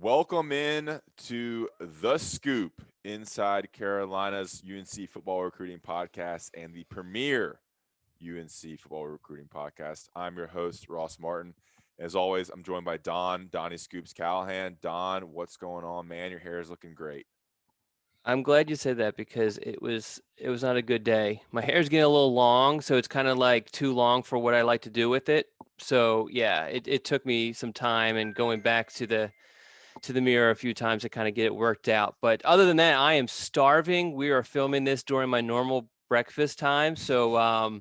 Welcome in to The Scoop, Inside Carolina's UNC football recruiting podcast and the premier UNC football recruiting podcast. I'm your host, Ross Martin. As always, I'm joined by Dohn, Donnie Scoops Callahan. Don, what's going on, man? Your hair is looking great. I'm glad you said that because it was not a good day. My hair's getting a little long, so it's kind of like too long for what I like to do with it. So yeah, it took me some time and going back to the mirror a few times to kind of get it worked out. But other than that, I am starving. We are filming this during my normal breakfast time, so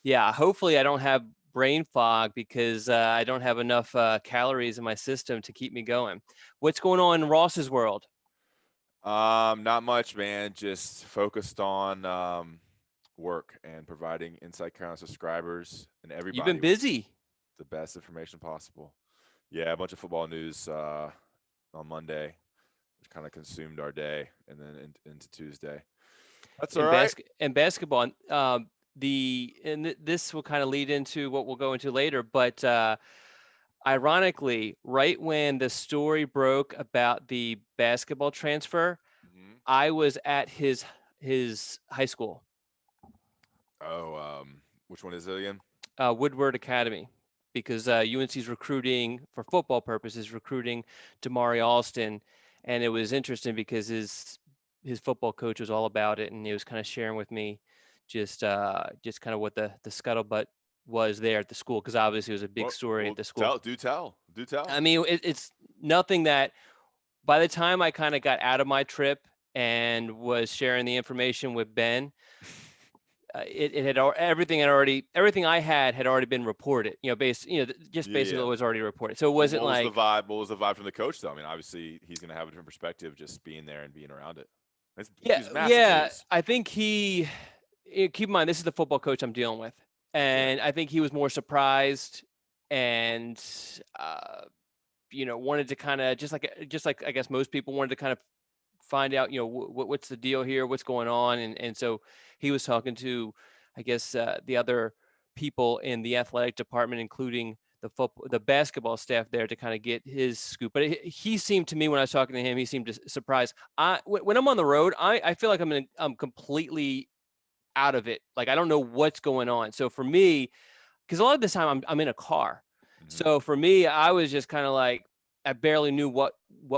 yeah, hopefully I don't have brain fog because I don't have enough calories in my system to keep me going. What's going on in Ross's world? Not much, man. Just focused on work and providing Inside Carolina subscribers and You've been everybody with busy. the best information possible. Yeah, a bunch of football news on Monday, which kind of consumed our day, and then into Tuesday. That's all right. In basketball, this will kind of lead into what we'll go into later, but ironically, right when the story broke about the basketball transfer, hmm I was at his high school, Oh, which one is it again? Woodward Academy, because UNC's recruiting for football purposes, recruiting Damari Alston, and it was interesting because his football coach was all about it, and he was kind of sharing with me just kind of what the scuttlebutt was there at the school, because obviously it was a big Well, story at well, the school. tell, do tell, do tell. I mean, it's nothing that by the time I kind of got out of my trip and was sharing the information with Ben, it had everything I had already been reported. Just Yeah, basically yeah. it was already reported. So it Well, wasn't what was the like, vibe? What was the vibe from the coach, though? I mean, obviously, he's going to have a different perspective just being there and being around it. It's yeah, huge, massive yeah. news. I think keep in mind this is the football coach I'm dealing with, Yeah, and I think he was more surprised and uh, wanted to kind of just like I guess most people wanted to kind of find out what's the deal here, what's going on, and so he was talking to I guess the other people in the athletic department, including the basketball staff there, to kind of get his scoop. But he seemed to me, when I was talking to him, he seemed surprised. When I'm on the road, I feel like I'm completely out of it. Like I don't know what's going on. So for me, because a lot of this time I'm in a car, hmm so for me, I was just kind of like I barely knew what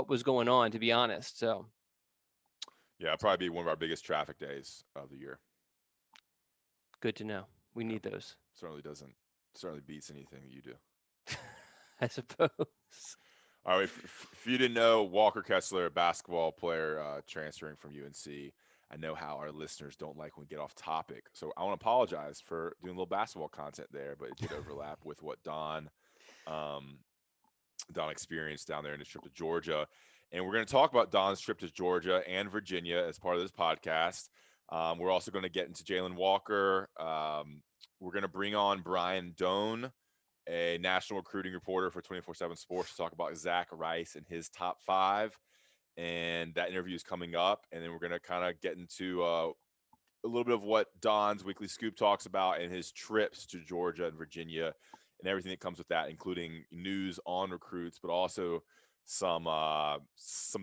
was going on, to be honest. So yeah. It'll probably be one of our biggest traffic days of the year. good to know. We Yeah, need those, certainly doesn't certainly beats anything that you do. I suppose. All right, if you didn't know, Walker Kessler, a basketball player transferring from UNC. I know how our listeners don't like when we get off topic, so I want to apologize for doing a little basketball content there, but it did overlap with what um, Don experienced down there in his trip to Georgia. And we're going to talk about Don's trip to Georgia and Virginia as part of this podcast. We're also going to get into Jalen Walker. We're going to bring on Brian Dohn, a national recruiting reporter for 24/7 Sports, to talk about Zach Rice and his top five. And that interview is coming up. And then we're going to kind of get into a little bit of what Don's weekly scoop talks about and his trips to Georgia and Virginia and everything that comes with that, including news on recruits, but also some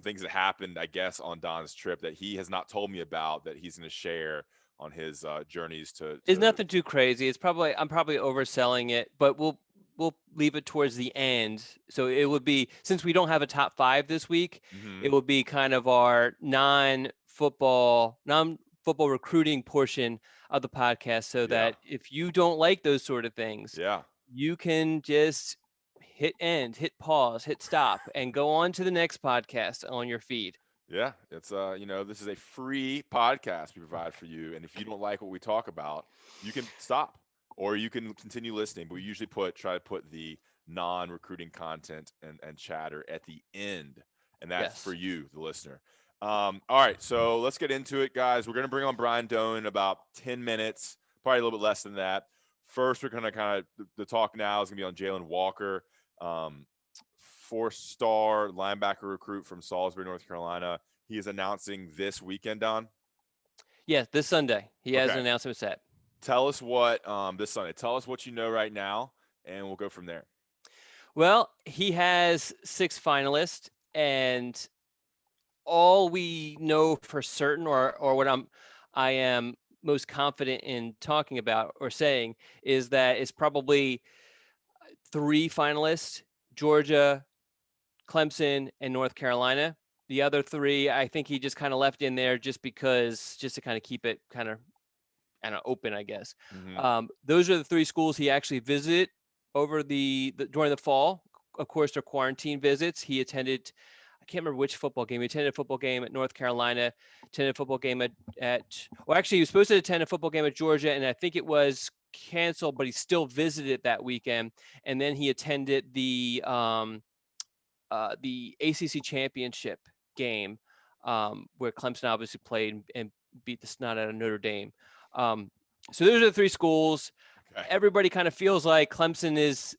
things that happened, I guess, on Don's trip that he has not told me about that he's going to share on his journeys to It's to. nothing too crazy. I'm probably overselling it, but we'll leave it towards the end. So it would be, since we don't have a top five this week, Mm-hmm. it would be kind of our non football recruiting portion of the podcast, so Yeah, that if you don't like those sort of things, yeah. you can just hit end, hit pause, hit stop, and go on to the next podcast on your feed. Yeah, it's this is a free podcast we provide for you, and if you don't like what we talk about, you can stop or you can continue listening. But we usually try to put the non-recruiting content and chatter at the end, and that's for Yes. you, the listener. All right, so let's get into it, guys. We're gonna bring on Brian Dohn in about 10 minutes, probably a little bit less than that. First, we're gonna kind of the talk now is gonna be on Jalen Walker. Um, Four-star linebacker recruit from Salisbury, North Carolina. He is announcing this weekend, Don. Yes, this Sunday he has an Okay. announcement set. Tell us what this Sunday. Tell us what you know right now, and we'll go from there. Well, he has 6 finalists. And all we know for certain, or what I am most confident in talking about or saying, is that it's probably 3 finalists: Georgia, Clemson, and North Carolina. The other 3, I think he just kind of left in there just to kind of keep it kind of open, I guess. Mm-hmm. Those are the 3 schools he actually visited over during the fall. Of course, they're quarantine visits. He attended, I can't remember which football game. He attended a football game at North Carolina, attended a football game well, actually, he was supposed to attend a football game at Georgia, and I think it was canceled, but he still visited that weekend. And then he attended the ACC championship game, where Clemson obviously played and beat the snot out of Notre Dame. So those are the 3 schools. Okay. Everybody kind of feels like Clemson is.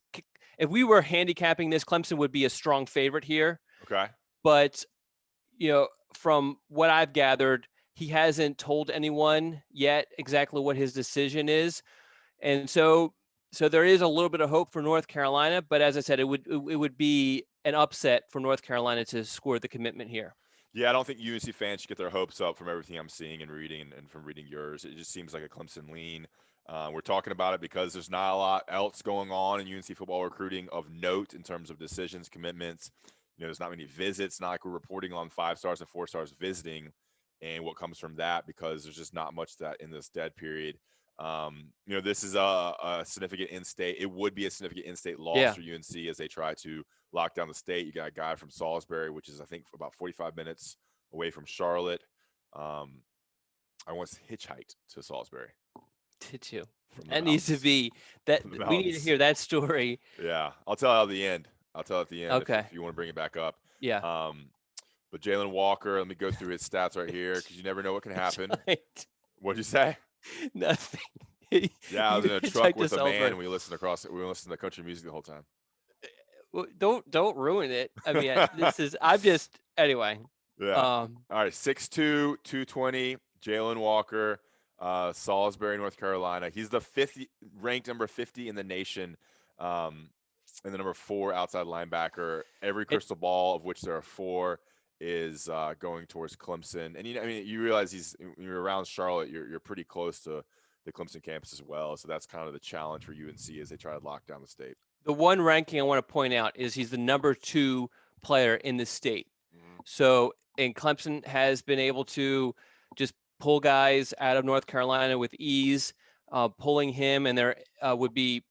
If we were handicapping this, Clemson would be a strong favorite here. Okay. But from what I've gathered, he hasn't told anyone yet exactly what his decision is, and so there is a little bit of hope for North Carolina. But as I said, it would be an upset for North Carolina to score the commitment here. Yeah, I don't think UNC fans should get their hopes up from everything I'm seeing and reading, and from reading yours. It just seems like a Clemson lean. We're talking about it because there's not a lot else going on in UNC football recruiting of note in terms of decisions, commitments. There's not many visits. Not like we're reporting on 5 stars and 4 stars visiting, and what comes from that, because there's just not much that in this dead period. This is a significant in-state. It would be a significant in-state loss for UNC as they try to lock down the state. You got a guy from Salisbury, which is, I think, about 45 minutes away from Charlotte. I once hitchhiked to Salisbury. Did too. From the That needs to be that. We need to hear that story. Yeah, I'll tell you at the end. Okay. If you want to bring it back up. Yeah. But Jalen Walker, let me go through his stats right here, because you never know what can happen. What'd you say? Nothing. Yeah, I was in a truck with a man, and we listened to country music the whole time. Well, don't ruin it. I mean, I'm just anyway. Yeah. All right, 6'2", 220, Jalen Walker, Salisbury, North Carolina. He's the ranked number 50 in the nation, and the number 4 outside linebacker. Every crystal ball, of which there are 4, is going towards Clemson. And you realize when you're around Charlotte, you're pretty close to the Clemson campus as well. So that's kind of the challenge for UNC as they try to lock down the state. The one ranking I want to point out is he's the number 2 player in the state. Mm-hmm. So, and Clemson has been able to just pull guys out of North Carolina with ease, pulling him, and there would be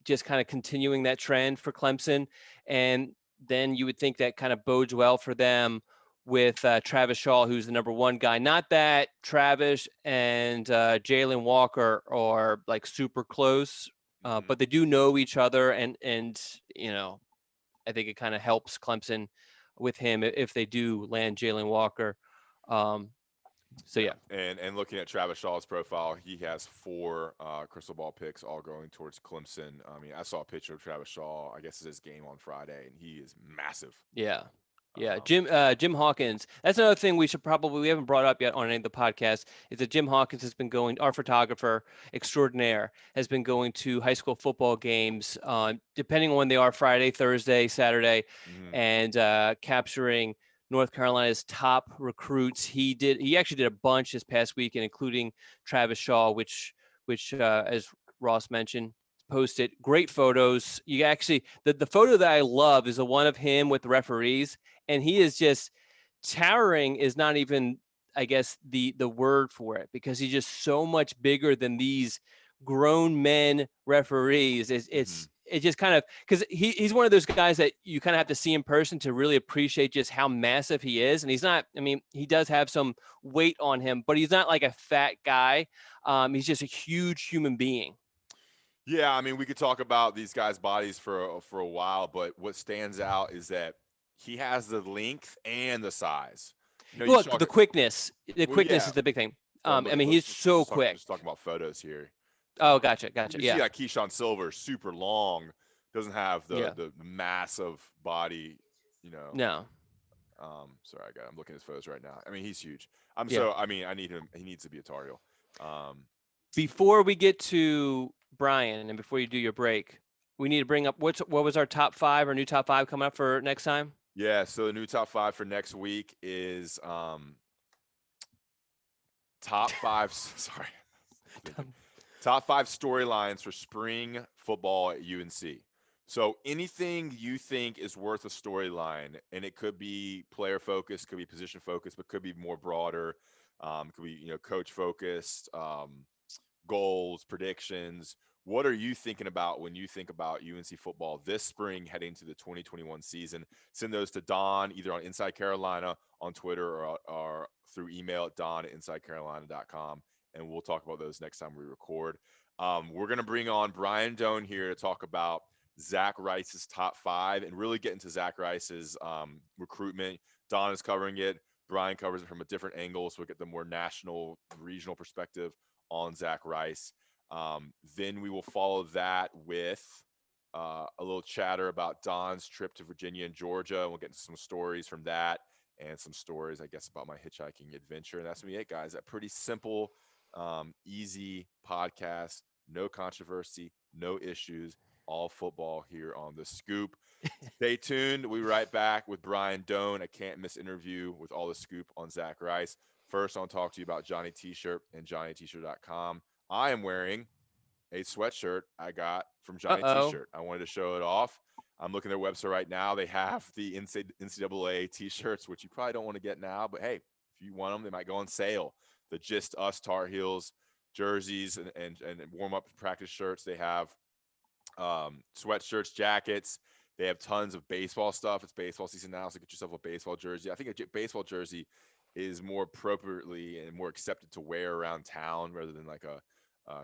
just kind of continuing that trend for Clemson. And then you would think that kind of bodes well for them with Travis Shaw, who's the number 1 guy. Not that Travis and Jalen Walker are like super close, but they do know each other, and I think it kind of helps Clemson with him if they do land Jalen Walker. So yeah. And looking at Travis Shaw's profile, he has 4 crystal ball picks, all going towards Clemson. I mean, I saw a picture of Travis Shaw. I guess it's his game on Friday, and he is massive. Yeah. Yeah, Jim Hawkins. That's another thing we haven't brought up yet on any of the podcasts, is that Jim Hawkins has been our photographer extraordinaire, has been going to high school football games, depending on when they are, Friday, Thursday, Saturday, and capturing North Carolina's top recruits. He actually did a bunch this past weekend, including Travis Shaw, which as Ross mentioned, posted great photos. You actually, the photo that I love is the one of him with the referees, and he is just towering, is not even, I guess, the word for it, because he's just so much bigger than these grown men referees. It's just kind of, because he's one of those guys that you kind of have to see in person to really appreciate just how massive he is. And he's not, I mean, he does have some weight on him, but he's not like a fat guy. He's just a huge human being. Yeah, I mean, we could talk about these guys' bodies for a while, but what stands out is that he has the length and the size. Look, the quickness. The quickness is the big thing. I mean, he's so quick. Just talking about photos here. Oh, gotcha. You see, like Keyshawn Silver, super long, doesn't have the massive body. No. Sorry, I'm looking at his photos right now. I mean, he's huge. I need him. He needs to be a Tar Heel. Before we get to Brian, and before you do your break, we need to bring up what was our top 5 or new top 5 coming up for next time? Yeah, so the new top 5 for next week is top 5 sorry. Um, Top 5 storylines for spring football at UNC. So anything you think is worth a storyline, and it could be player focused, could be position focused, but could be more broader. Could be coach focused, goals, predictions. What are you thinking about when you think about UNC football this spring heading to the 2021 season? Send those to Dohn either on Inside Carolina on Twitter or through email at don@insidecarolina.com, and we'll talk about those next time we record. We're going to bring on Brian Dohn here to talk about Zach Rice's top 5 and really get into Zach Rice's recruitment. Don is covering it. Brian covers it from a different angle, so we'll get the more national, regional perspective on Zach Rice. Then we will follow that with a little chatter about Don's trip to Virginia and Georgia. And we'll get into some stories from that and some stories, I guess, about my hitchhiking adventure. And that's going to be it, guys. That pretty simple, easy podcast. No controversy, no issues, all football here on The Scoop. Stay tuned. We'll be right back with Brian Dohn, a can't miss interview with all the scoop on Zach Rice. First, I want to talk to you about Johnny T-shirt and johnnyt-shirt.com. I am wearing a sweatshirt I got from Johnny T-shirt. I wanted to show it off. I'm looking at their website right now. They have the NCAA T-shirts, which you probably don't want to get now, but hey, if you want them, they might go on sale. The Just Us Tar Heels jerseys and warm-up practice shirts. They have sweatshirts, jackets. They have tons of baseball stuff. It's baseball season now, so get yourself a baseball jersey. I think a baseball jersey is more appropriately and more accepted to wear around town rather than like a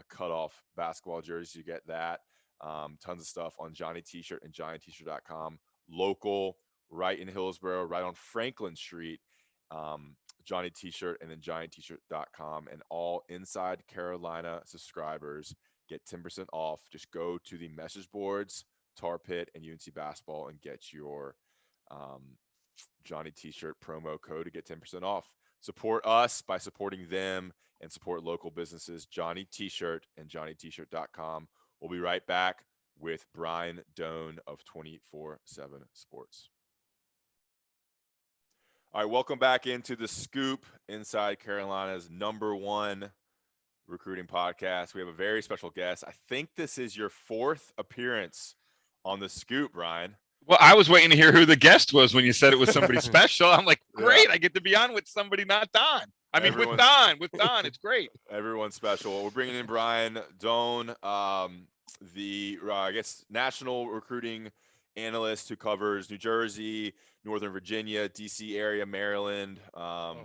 cut-off basketball jersey. You get that. Tons of stuff on Johnny T-shirt and johnnyt-shirt.com. Local, right in Hillsborough, right on Franklin Street. Johnny T-shirt and then johnnyt-shirt.com. And all Inside Carolina subscribers get 10% off. Just go to the message boards, Tar Pit and UNC basketball, and get your Johnny T-shirt promo code to get 10% off. Support us by supporting them and support local businesses. Johnny T-shirt and johnnyt-shirt.com. We'll be right back with Brian Dohn of 24/7 Sports. All right, welcome back into The Scoop, Inside Carolina's #1 recruiting podcast. We have a very special guest. I think this is your 4th appearance on The Scoop, Brian. Well, I was waiting to hear who the guest was when you said it was somebody special. I'm like, great, I get to be on with somebody not Don. I mean, with Don, it's great. Everyone's special. We're bringing in Brian Dohn, the I guess national recruiting analyst who covers New Jersey, Northern Virginia, DC area, Maryland.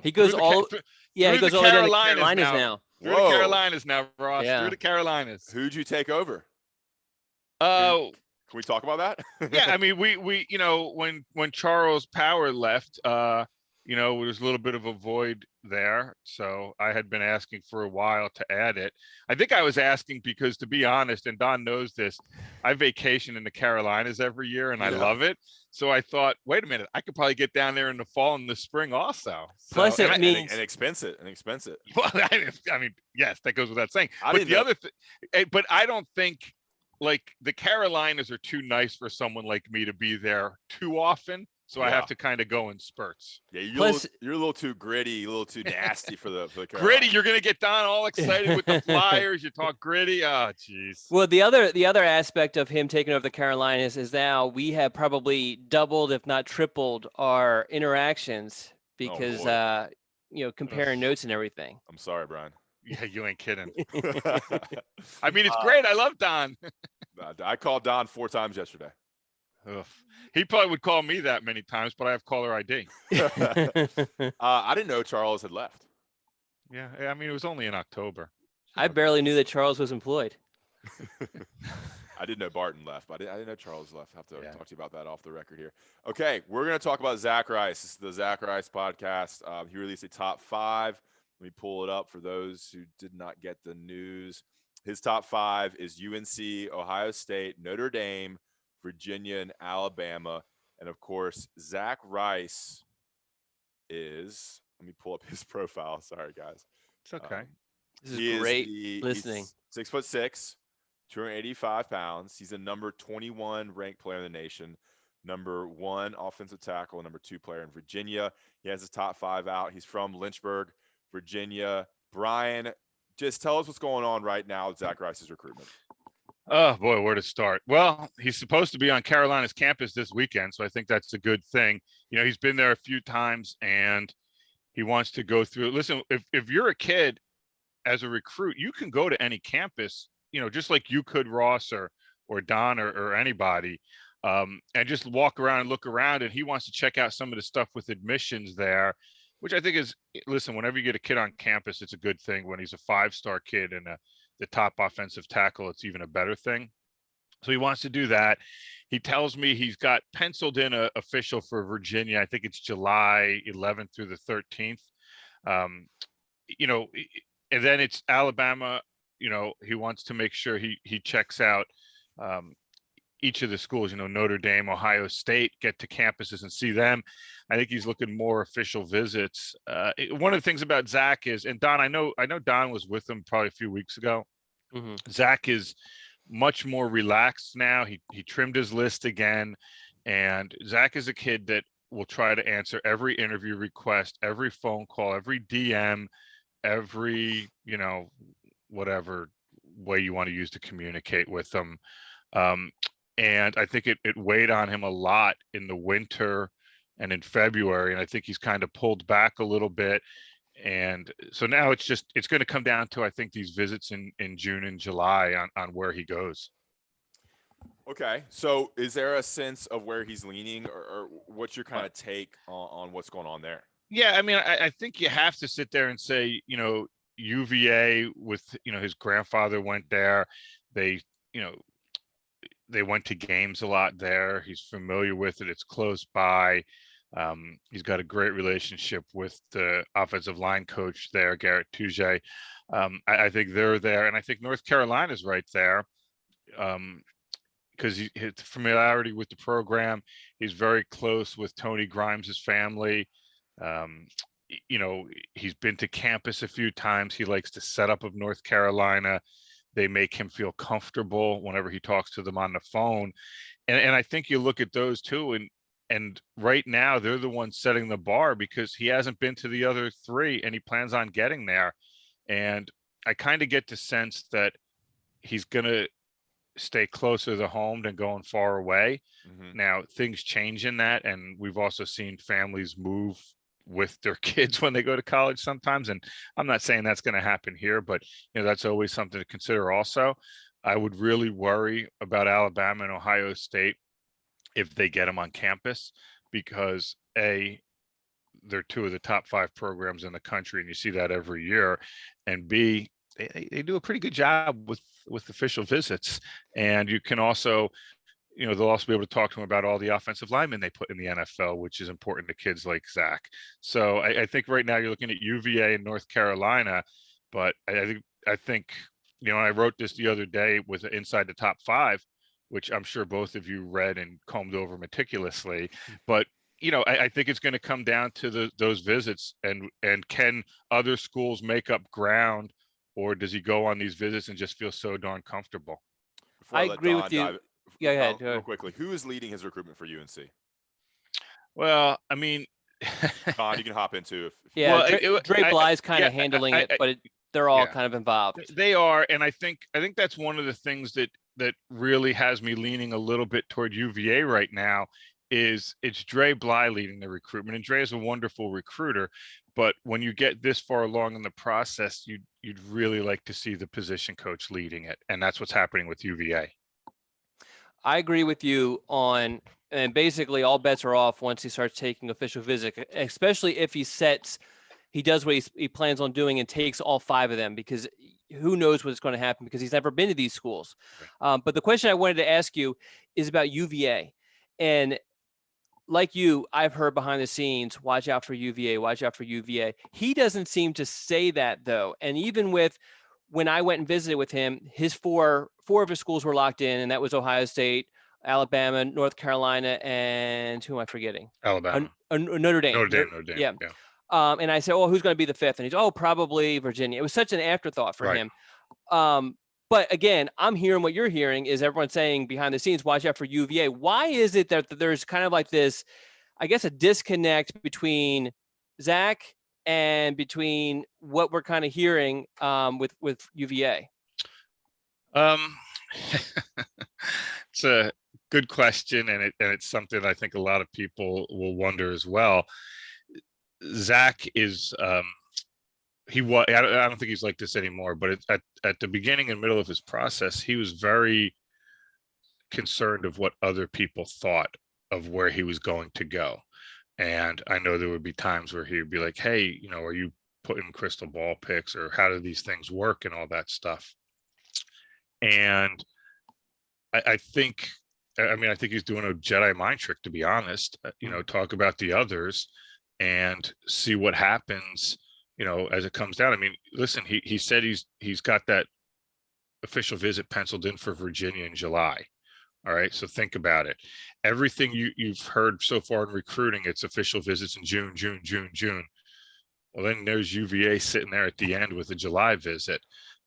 He goes all the Carolinas now. Through the Carolinas now, Ross. Yeah. Through the Carolinas. Who'd you take over? Oh, can we talk about that? Yeah, I mean, we when Charles Power left, there was a little bit of a void there. So I had been asking for a while to add it. I think I was asking because, to be honest, and Don knows this, I vacation in the Carolinas every year and I love it. So I thought, wait a minute, I could probably get down there in the fall and the spring also. Plus, it means expensive. Well, I mean, yes, that goes without saying. But I don't think, like, the Carolinas are too nice for someone like me to be there too often. So I have to kind of go in spurts. Yeah, you're a little too gritty, a little too nasty for the Carolinas. Gritty, you're gonna get Don all excited with the Flyers. You talk gritty. Oh, jeez. Well, the other aspect of him taking over the Carolinas is now we have probably doubled, if not tripled, our interactions because comparing notes and everything. I'm sorry, Brian. Yeah, you ain't kidding. I mean, it's great. I love Don. I called Don 4 times yesterday. Ugh. He probably would call me that many times, but I have caller ID. I didn't know Charles had left. Yeah, I mean, it was only in October. I barely knew that Charles was employed. I didn't know Barton left, but I didn't know Charles left. I have to talk to you about that off the record here. Okay, we're going to talk about Zach Rice. This is the Zach Rice podcast. He released a top 5. Let me pull it up for those who did not get the news. His top 5 is UNC, Ohio State, Notre Dame, Virginia, and Alabama. And of course, Zach Rice is, let me pull up his profile. Sorry, guys. It's okay. This is great listening. He's 6'6", 285 pounds. He's the number 21 ranked player in the nation, number 1 offensive tackle, number 2 player in Virginia. He has his top 5 out. He's from Lynchburg, Virginia. Brian, just tell us what's going on right now with Zach Rice's recruitment. Oh boy, where to start? Well, he's supposed to be on Carolina's campus this weekend, so I think that's a good thing. You know, he's been there a few times and he wants to go through. Listen, if you're a kid as a recruit, you can go to any campus, you know, just like you could Ross or Dohn or anybody, and just walk around and look around. And he wants to check out some of the stuff with admissions there, which I think is, listen, whenever you get a kid on campus, it's a good thing. When he's a 5-star kid and the top offensive tackle, it's even a better thing. So he wants to do that. He tells me he's got penciled in a official for Virginia. I think it's July 11th through the 13th. You know, and then it's Alabama. You know, he wants to make sure he checks out each of the schools, you know, Notre Dame, Ohio State, get to campuses and see them. I think he's looking more official visits. One of the things about Zach is, and Dohn, I know Dohn was with him probably a few weeks ago. Mm-hmm. Zach is much more relaxed now. He trimmed his list again. And Zach is a kid that will try to answer every interview request, every phone call, every DM, every, you know, whatever way you want to use to communicate with them. And I think it weighed on him a lot in the winter and in February. And I think he's kind of pulled back a little bit. And so now it's going to come down to, I think, these visits in June and July on where he goes. Okay. So is there a sense of where he's leaning, or what's your kind of take on what's going on there? Yeah. I mean, I think you have to sit there and say, you know, UVA with, you know, his grandfather went there. They, you know, they went to games a lot there. He's familiar with it. It's close by. He's got a great relationship with the offensive line coach there, Garrett Touche. I think they're there. And I think North Carolina's right there because his familiarity with the program. He's very close with Tony Grimes' family. You know, he's been to campus a few times. He likes the setup of North Carolina. They make him feel comfortable whenever he talks to them on the phone. And I think you look at those two, and right now they're the ones setting the bar because he hasn't been to the other 3 and he plans on getting there. And I kind of get the sense that he's going to stay closer to home than going far away. Mm-hmm. Now things change in that. And we've also seen families move with their kids when they go to college sometimes. And I'm not saying that's going to happen here, but you know, that's always something to consider also. I would really worry about Alabama and Ohio State if they get them on campus, because A, they're 2 of the top 5 programs in the country, and you see that every year. And B, they do a pretty good job with official visits. And you can also, you know, they'll also be able to talk to him about all the offensive linemen they put in the NFL, which is important to kids like Zach. So I think right now you're looking at UVA and North Carolina, but I think, you know, I wrote this the other day with inside the top 5, which I'm sure both of you read and combed over meticulously. But, you know, I think it's going to come down to those visits and can other schools make up ground, or does he go on these visits and just feel so darn comfortable? I agree with you. Yeah, go ahead. Real quickly, who is leading his recruitment for UNC? Well, I mean, Dohn, you can hop into. Dre Bly's kind of handling it, but they're all kind of involved. They are, and I think that's one of the things that really has me leaning a little bit toward UVA right now. Is it's Dre Bly leading the recruitment, and Dre is a wonderful recruiter. But when you get this far along in the process, you'd really like to see the position coach leading it, and that's what's happening with UVA. I agree with you on, and basically all bets are off once he starts taking official visits, especially if he does what he plans on doing and takes all 5 of them, because who knows what's going to happen because he's never been to these schools. Right. But the question I wanted to ask you is about UVA. And like you, I've heard behind the scenes, watch out for UVA, watch out for UVA. He doesn't seem to say that though. And even when I went and visited with him, his four of his schools were locked in, and that was Ohio State, Alabama, North Carolina, and who am I forgetting? Alabama. Notre Dame. Notre Dame. Yeah. And I said, who's going to be the 5th? And he's, probably Virginia. It was such an afterthought for him. But again, I'm hearing what you're hearing is everyone saying behind the scenes, watch out for UVA. Why is it that there's kind of like this, I guess, a disconnect between Zach and between what we're kind of hearing with UVA? It's a good question, and it's something I think a lot of people will wonder as well. Zach is I don't think he's like this anymore, but at the beginning and middle of his process, he was very concerned of what other people thought of where he was going to go. And I know there would be times where he would be like, hey, are you putting crystal ball picks, or how do these things work and all that stuff? And I think he's doing a Jedi mind trick, to be honest. Talk about the others and see what happens, as it comes down. I mean, listen, he said he's got that official visit penciled in for Virginia in July. All right, so think about it. Everything you've heard so far in recruiting, it's official visits in June. Well, then there's UVA sitting there at the end with a July visit.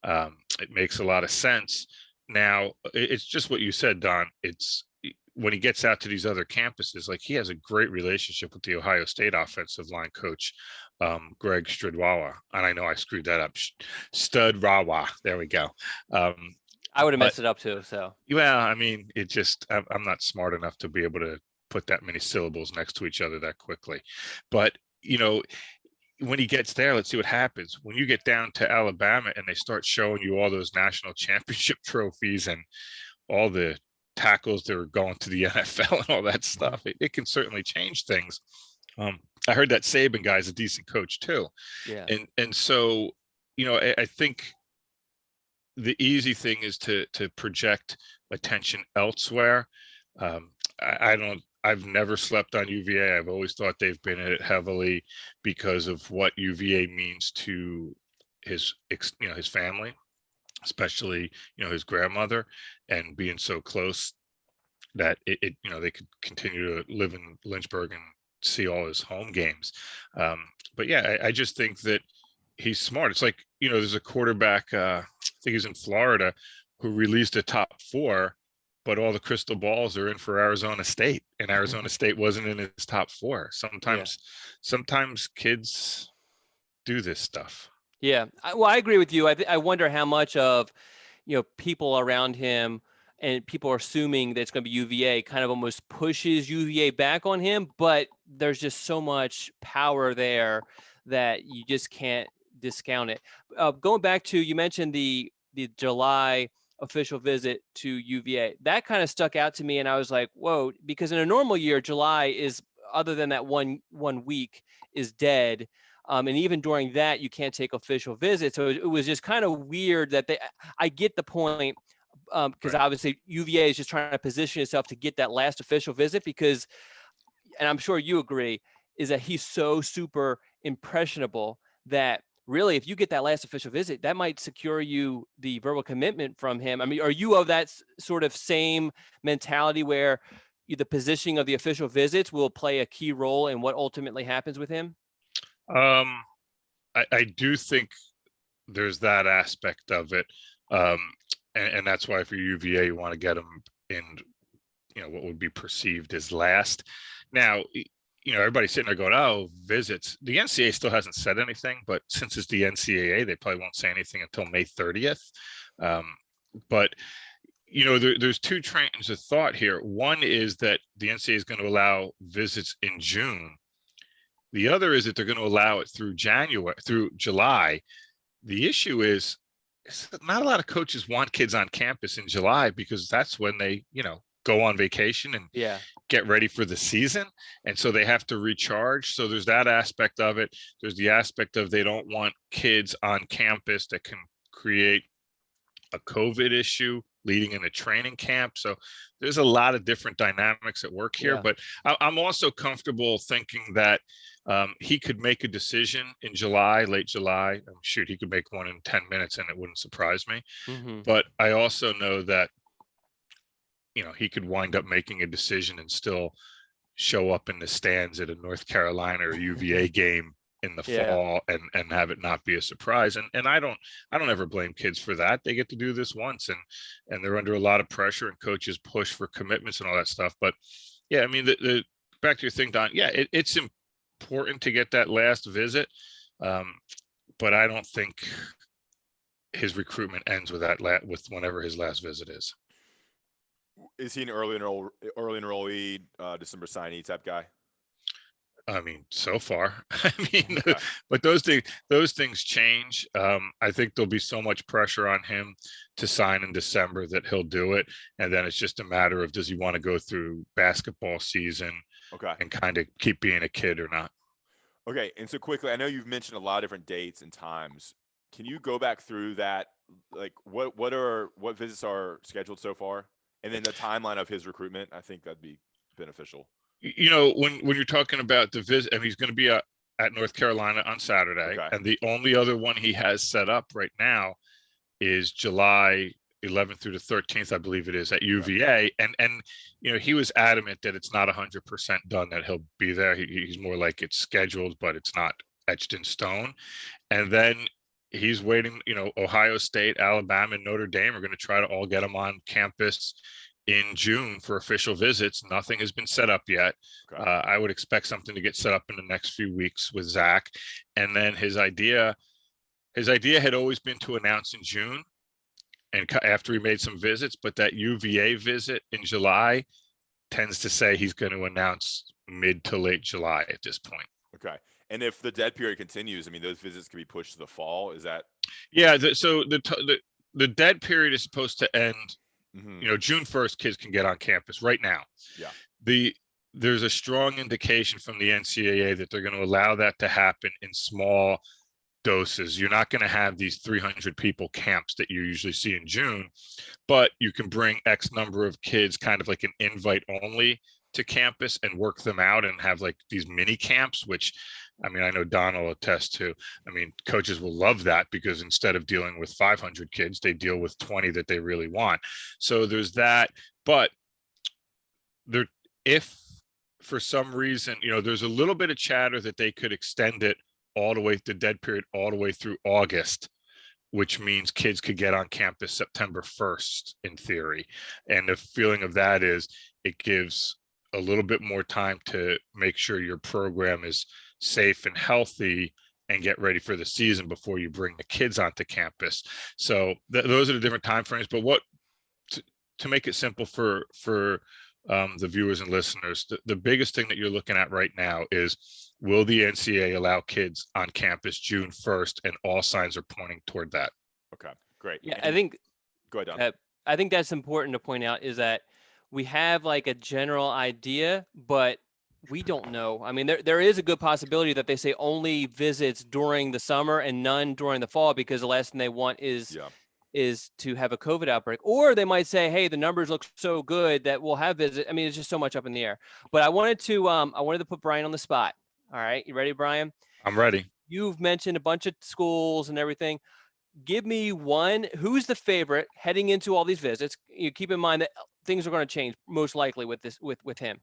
It makes a lot of sense. Now, it's just what you said, Don. It's when he gets out to these other campuses, like, he has a great relationship with the Ohio State offensive line coach, Greg Stradwawa. And I know I screwed that up. Studwawa. There we go. I would have messed it up too. So, well, I mean, I'm not smart enough to be able to put that many syllables next to each other that quickly. But, when he gets there, let's see what happens. When you get down to Alabama and they start showing you all those national championship trophies and all the tackles that are going to the NFL and all that stuff, it can certainly change things. I heard that Saban guy's a decent coach too. Yeah. And so, I think the easy thing is to project attention elsewhere. I've never slept on UVA. I've always thought they've been in it heavily because of what UVA means to his family, especially, his grandmother, and being so close that they could continue to live in Lynchburg and see all his home games. But yeah, I just think that he's smart. It's like, there's a quarterback, I think he's in Florida, who released a top 4, but all the crystal balls are in for Arizona State, and Arizona State wasn't in his top 4. Sometimes kids do this stuff. Yeah. I agree with you. I wonder how much of, people around him and people are assuming that it's going to be UVA kind of almost pushes UVA back on him, but there's just so much power there that you just can't discount it. Going back to, you mentioned the July official visit to UVA, that kind of stuck out to me, and I was like, whoa, because in a normal year, July is, other than that one week, is dead. And even during that, you can't take official visits. So it was just kind of weird that I get the point, because Right. obviously UVA is just trying to position itself to get that last official visit, because, and I'm sure you agree, is that he's so super impressionable that really, if you get that last official visit, that might secure you the verbal commitment from him. I mean, are you of that sort of same mentality where the positioning of the official visits will play a key role in what ultimately happens with him? I do think there's that aspect of it. And that's why for UVA, you want to get him in, what would be perceived as last. Now, everybody's sitting there going, oh, visits. The NCAA still hasn't said anything, but since it's the NCAA, they probably won't say anything until May 30th. But, there's two trains of thought here. One is that the NCAA is going to allow visits in June. The other is that they're going to allow it through July. The issue is not a lot of coaches want kids on campus in July, because that's when they, go on vacation and get ready for the season. And so they have to recharge. So there's that aspect of it. There's the aspect of they don't want kids on campus that can create a COVID issue leading into training camp. So there's a lot of different dynamics at work here. But I'm also comfortable thinking that he could make a decision in July, late July. Shoot, he could make one in 10 minutes and it wouldn't surprise me. But I also know that, he could wind up making a decision and still show up in the stands at a North Carolina or UVA game in the Yeah. fall and have it not be a surprise. And I don't ever blame kids for that. They get to do this once, and they're under a lot of pressure, and coaches push for commitments and all that stuff. But yeah, I mean, the back to your thing, Don. Yeah, it's important to get that last visit, but I don't think his recruitment ends with with whenever his last visit is. Is he an early enrollee, December signee type guy? I mean, so far, I mean, Okay. but those things change. I think there'll be so much pressure on him to sign in December that he'll do it. And then it's just a matter of, does he want to go through basketball season Okay. and kind of keep being a kid or not? Okay. And so quickly, I know you've mentioned a lot of different dates and times. Can you go back through that? Like what visits are scheduled so far? And then the timeline of his recruitment. I think that'd be beneficial. You know, when you're talking about the visit, and he's going to be at North Carolina on Saturday, Okay. and the only other one he has set up right now is July 11th through the 13th, I believe it is, at UVA. And you know, he was adamant that it's not 100% done, that he'll be there. He's more like it's scheduled, but it's not etched in stone. And then he's waiting. You know, Ohio State, Alabama, and Notre Dame are going to try to all get him on campus in June for official visits. Nothing has been set up yet. Okay. I would expect something to get set up in the next few weeks with Zach. And then his idea had always been to announce in June, and after he made some visits, but that UVA visit in July tends to say he's going to announce mid to late July at this point. Okay. And if the dead period continues, I mean, those visits can be pushed to the fall. Is that? Yeah. So the dead period is supposed to end. Mm-hmm. You know, June 1st, kids can get on campus right now. Yeah. There's a strong indication from the NCAA that they're going to allow that to happen in small doses. You're not going to have these 300 people camps that you usually see in June, but you can bring X number of kids, kind of like an invite only, to campus and work them out and have like these mini camps, which, I mean, I know Dohn will attest to. I mean, coaches will love that, because instead of dealing with 500 kids, they deal with 20 that they really want. So there's that. But if for some reason, you know, there's a little bit of chatter that they could extend it all the way, the dead period, all the way through August, which means kids could get on campus September 1st in theory. And the feeling of that is it gives a little bit more time to make sure your program is safe and healthy and get ready for the season before you bring the kids onto campus. So those are the different time frames. But what to make it simple for the viewers and listeners, the biggest thing that you're looking at right now is, will the NCAA allow kids on campus June 1st? And all signs are pointing toward that. Okay, great. Yeah, And I think. Go ahead, Don. I think that's important to point out, is that we have like a general idea, but we don't know. I mean, there is a good possibility that they say only visits during the summer and none during the fall, because the last thing they want is to have a COVID outbreak. Or they might say, hey, the numbers look so good that we'll have visits. I mean, it's just so much up in the air. But I wanted to put Brian on the spot. All right, you ready, Brian? I'm ready. You've mentioned a bunch of schools and everything. Give me one. Who's the favorite heading into all these visits? You keep in mind that things are going to change most likely with this, with him.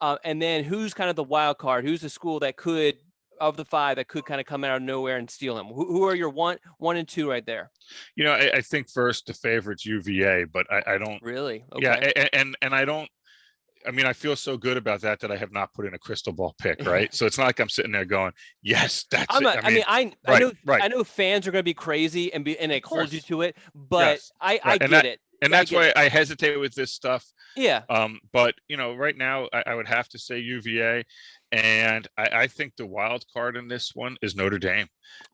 And then who's kind of the wild card? Who's the school that could, of the five, that could kind of come out of nowhere and steal him? Who are your one and two right there? You know, I think first the favorite's UVA, but I don't really. Okay. Yeah, and I don't. I mean, I feel so good about that I have not put in a crystal ball pick, right? So it's not like I'm sitting there going, "Yes, that's it." I know fans are going to be crazy and they hold you to it, but yes. I get it. And that's why I hesitate with this stuff. Yeah. But you know, right now I would have to say UVA, and I think the wild card in this one is Notre Dame,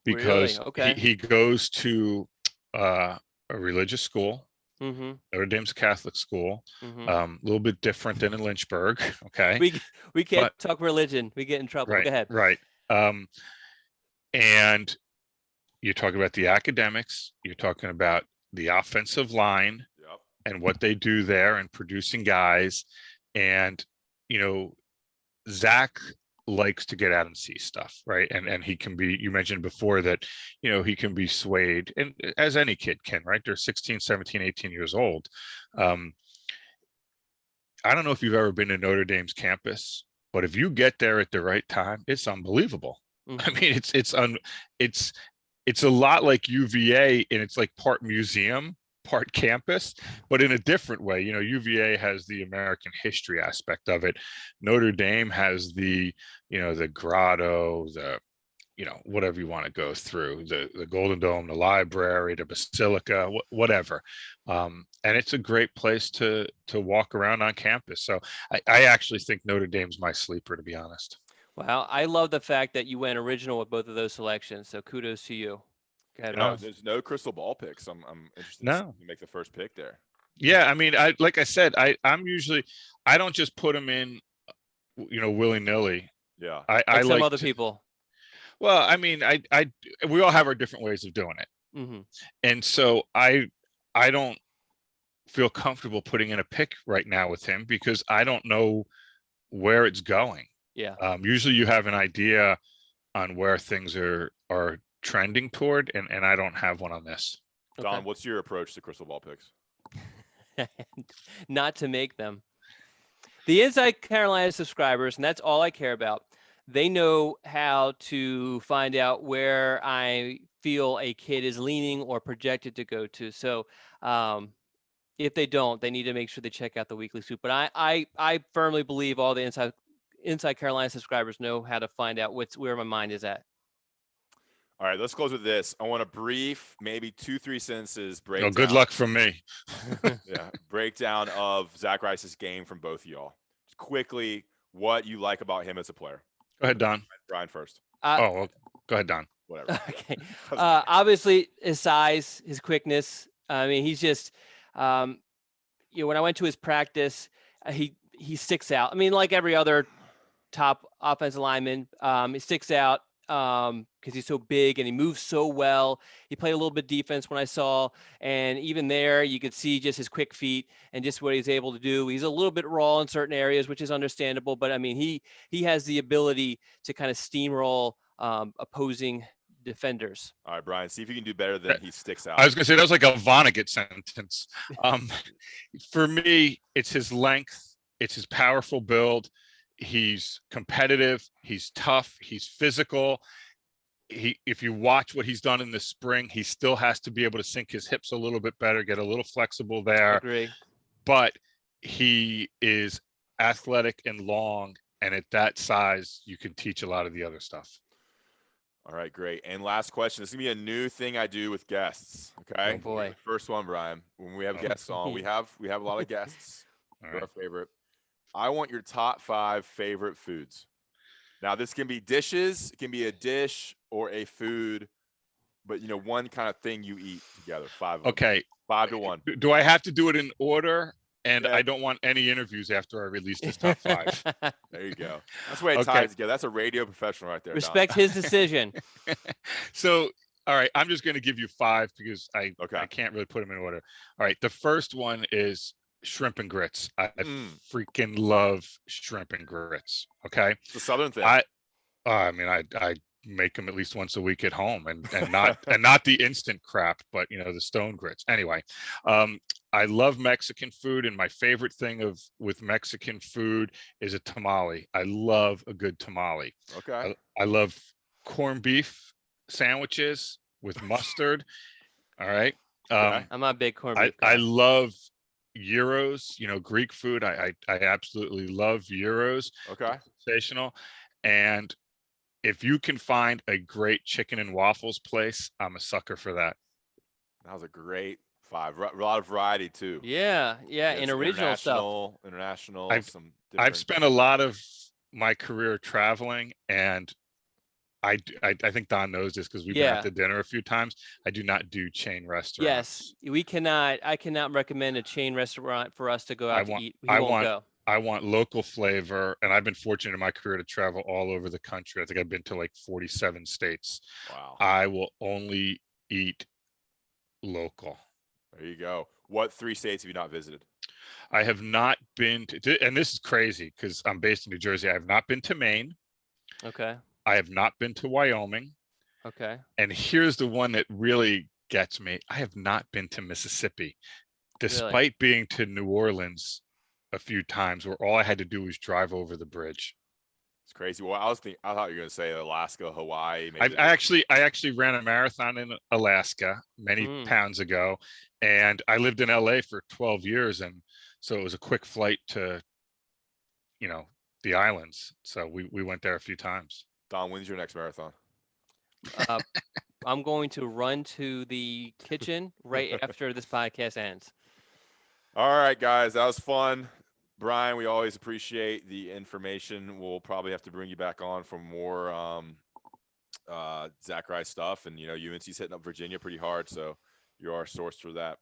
because he goes to a religious school. Mm-hmm. Notre Dame's a Catholic school, a little bit different than in Lynchburg. Okay, we can't talk religion; we get in trouble. Right, Go ahead. Right, and you're talking about the academics. You're talking about the offensive line and what they do there and producing guys. And you know, Zach likes to get out and see stuff, right? And he can be, you mentioned before that, you know, he can be swayed, and as any kid can, right? They're 16, 17, 18 years old. I don't know if you've ever been to Notre Dame's campus, but if you get there at the right time, it's unbelievable. I mean, it's a lot like UVA, and it's like part museum, part campus, but in a different way. You know, UVA has the American history aspect of it. Notre Dame has the, you know, the grotto, the, you know, whatever you want to go through, the Golden Dome, the library, the basilica, whatever. And it's a great place to walk around on campus. So I actually think Notre Dame's my sleeper, to be honest. Wow, I love the fact that you went original with both of those selections. So kudos to you. Go ahead, No, Ross. there's no crystal ball picks. I'm interested No. to make the first pick there. Yeah, I mean, like I said, I'm usually, I don't just put them in, you know, willy nilly. Yeah. I like some other people. Well, I mean, we all have our different ways of doing it, Mm-hmm. and so I don't feel comfortable putting in a pick right now with him because I don't know where it's going. Yeah. Usually, you have an idea on where things are trending toward, and I don't have one on this. Dohn, what's your approach to crystal ball picks? Not to make them. The Inside Carolina subscribers, and that's all I care about, they know how to find out where I feel a kid is leaning or projected to go to. So if they don't, they need to make sure they check out the weekly soup. But I firmly believe all the Inside Carolina subscribers know how to find out where my mind is at. All right, let's close with this. I want a brief, maybe 2-3 sentences breakdown. No, good luck from me. Yeah, breakdown of Zach Rice's game from both of y'all. Just quickly, what you like about him as a player. Go ahead, Don. Brian first. Well, go ahead, Don. Whatever. Okay. Obviously, his size, his quickness. I mean, he's just, you know, when I went to his practice, he sticks out. I mean, like every other top offensive lineman, he sticks out because he's so big and he moves so well. He played a little bit defense when I saw, and even there you could see just his quick feet and just what he's able to do. He's a little bit raw in certain areas, which is understandable, but I mean, he has the ability to kind of steamroll opposing defenders. All right, Brian, see if you can do better than he sticks out. I was going to say that was like a Vonnegut sentence. For me, it's his length, it's his powerful build. He's competitive, he's tough, he's physical. If you watch what he's done in the spring, he still has to be able to sink his hips a little bit better, get a little flexible there. I agree. But he is athletic and long, and at that size, you can teach a lot of the other stuff. All right, great. And last question. This is going to be a new thing I do with guests, okay? Oh, boy. First one, Brian. When we have guests on, we have a lot of guests. All right. Our favorite. I want your top 5 favorite foods. Now, this can be dishes, it can be a dish or a food, but, you know, one kind of thing you eat together. 5 of them. Okay. 5 to 1. Do I have to do it in order? And Yeah. I don't want any interviews after I release this top 5. There you go. That's the way it ties together. That's a radio professional right there. Respect his decision. So, all right, I'm just going to give you 5 because I Okay. can't really put them in order. All right, the first one is shrimp and grits. I freaking love shrimp and grits. Okay, It's a Southern thing. I mean, I make them at least once a week at home, and not the instant crap, but you know, the stone grits. Anyway, I love Mexican food, and my favorite thing with Mexican food is a tamale. I love a good tamale. Okay. I love corned beef sandwiches with mustard. All right. Okay. I'm not a big corned beef guy. I love gyros, you know, Greek food. I absolutely love gyros. Okay. Sensational. And if you can find a great chicken and waffles place, I'm a sucker for that. That was a great 5. A lot of variety too. Yeah, and original stuff. International. I've spent a lot of my career traveling, and I think Don knows this because we've been out to dinner a few times. I do not do chain restaurants. Yes, I cannot recommend a chain restaurant for us to go out to eat. I want local flavor, and I've been fortunate in my career to travel all over the country. I think I've been to like 47 states. Wow. I will only eat local. There you go. What 3 states have you not visited? I have not been to, and this is crazy because I'm based in New Jersey. I have not been to Maine. Okay. I have not been to Wyoming. Okay. And here's the one that really gets me. I have not been to Mississippi, despite being to New Orleans a few times where all I had to do was drive over the bridge. It's crazy. Well, I thought you were going to say Alaska, Hawaii. I Maybe actually ran a marathon in Alaska many pounds ago, and I lived in LA for 12 years, and so it was a quick flight to, the islands. So we went there a few times. Don, when's your next marathon? I'm going to run to the kitchen right after this podcast ends. All right, guys, that was fun. Brian, we always appreciate the information. We'll probably have to bring you back on for more Zachary stuff. And, UNC's hitting up Virginia pretty hard, so you're our source for that.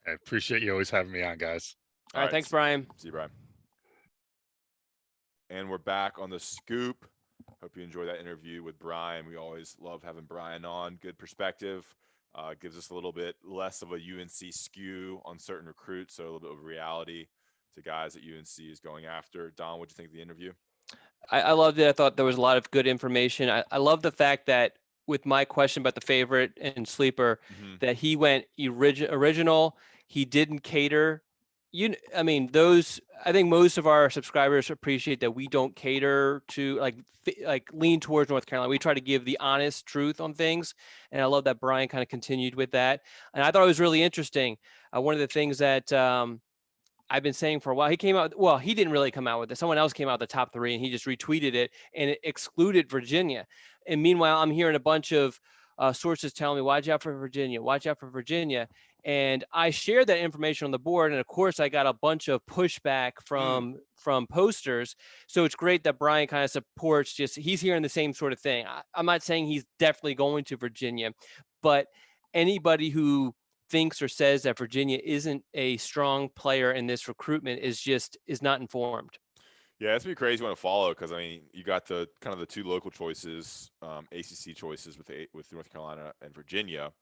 I appreciate you always having me on, guys. All right, thanks, Brian. See you, Brian. And we're back on the scoop. Hope you enjoyed that interview with Brian. We always love having Brian on. Good perspective. Gives us a little bit less of a UNC skew on certain recruits, so a little bit of reality to guys that UNC is going after. Don, what did you think of the interview? I loved it. I thought there was a lot of good information. I love the fact that with my question about the favorite and sleeper, that he went original. He didn't cater. I think most of our subscribers appreciate that we don't cater to like lean towards North Carolina. We try to give the honest truth on things. And I love that Brian kind of continued with that. And I thought it was really interesting. One of the things that I've been saying for a while, he didn't really come out with it. Someone else came out with the top 3 and he just retweeted it and it excluded Virginia. And meanwhile, I'm hearing a bunch of sources telling me, watch out for Virginia, watch out for Virginia. And I shared that information on the board. And of course, I got a bunch of pushback from posters. So it's great that Brian kind of supports he's hearing the same sort of thing. I'm not saying he's definitely going to Virginia, but anybody who thinks or says that Virginia isn't a strong player in this recruitment is not informed. Yeah, it's gonna be crazy one to follow because you got the kind of the 2 local choices, ACC choices with North Carolina and Virginia.